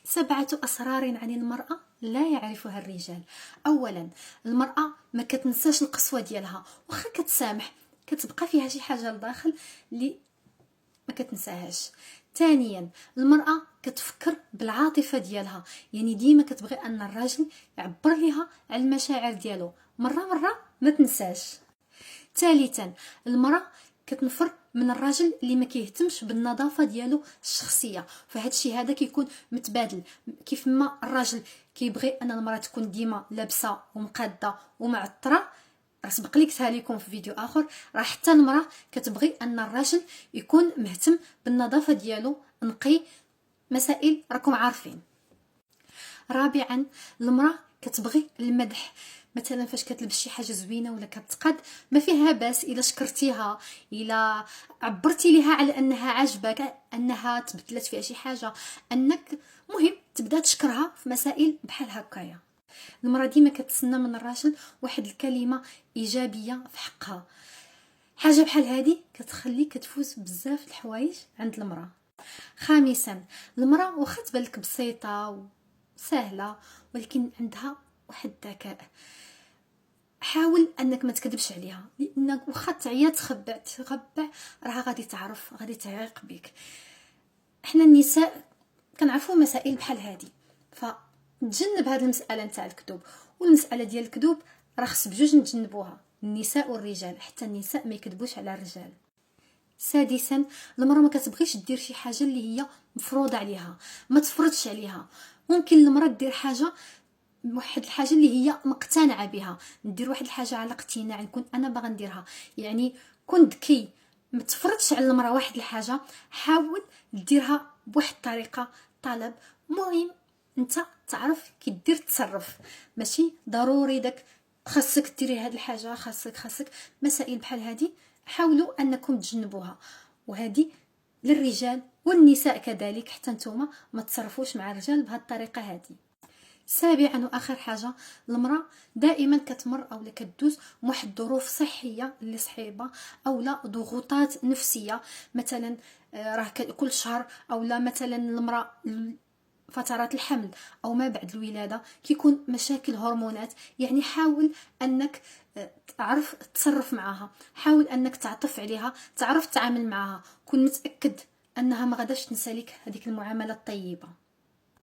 7 أسرار عن المرأة لا يعرفها الرجال. أولا، المرأة ما كتنساش القسوة ديالها، واخا كتسامح كتبقى فيها شي حاجة لداخل اللي ما كتنساهاش. ثانيا، المرأة كتفكر بالعاطفة ديالها، يعني ديما كتبغي أن الراجل يعبر لها على المشاعر ديالو، مرة ما تنساش. ثالثا، المرأة كتنفر من الراجل اللي ما كيهتمش بالنظافه ديالو الشخصيه، فهاد الشيء هذا كيكون متبادل. كيف ما الراجل كيبغي ان المراه تكون ديما لابسه ومقاده ومعطره، راه سبق لي قلتها لكم في فيديو اخر، راه حتى المراه كتبغي ان الراجل يكون مهتم بالنظافه ديالو، نقي، مسائل راكم عارفين. رابعا، المراه كتبغي المدح، مثلا فاش كتلبس شي حاجه زوينه ولا كتقاد، ما فيها باس الا شكرتيها، الا عبرتي ليها على انها عجبك، انها تبدلت فيها شي حاجه، انك مهم تبدا تشكرها في مسائل بحال هكايا. المراه ديما كتسنى من الراجل واحد الكلمه ايجابيه في حقها. حاجه بحال هذه كتخليك كتفوز بزاف الحوايج عند المراه. خامسا، المراه واخا تبان لك بسيطه وسهله، ولكن عندها واحد الذكاء. حاول انك ما تكذبش عليها، لانك واخا تعيا تخبع راه غادي تعرف، غادي تعيق بك. احنا النساء كنعرفوا مسائل بحال هذه، فتجنب هذه المساله نتاع الكذوب. والمساله ديال الكذوب راه خص بجوج نتجنبوها، النساء والرجال، حتى النساء ما يكذبوش على الرجال. سادسا، المراه ما كتبغيش دير شي حاجه اللي هي مفروضه عليها، ما تفرضش عليها. ممكن المراه دير حاجه، واحد الحاجه اللي هي مقتنعه بها، ندير واحد الحاجه على اقتناع، نكون انا باغا نديرها، يعني كن ذكي، ما تفرضش على المراه واحد الحاجه، حاول ديرها بواحد الطريقه، طلب، مهم انت تعرف كي دير تصرف، ماشي ضروري داك خاصك ديري هاد الحاجه، خاصك مسائل بحال هذه حاولوا انكم تجنبوها. وهذه للرجال والنساء كذلك، حتى نتوما ما تصرفوش مع الرجال بهذه الطريقه هذه. سابعا واخر حاجه، المراه دائما كتمر اولا كدوز واحد الظروف صحيه اللي صعيبه، اولا ضغوطات نفسيه، مثلا راه كل شهر، اولا مثلا المراه فترات الحمل او ما بعد الولاده كيكون مشاكل هرمونات. يعني حاول انك تعرف تصرف معها، حاول انك تعطف عليها، تعرف تتعامل معها، كن متاكد انها ما غاداش تنسى لك هذيك المعامله الطيبه.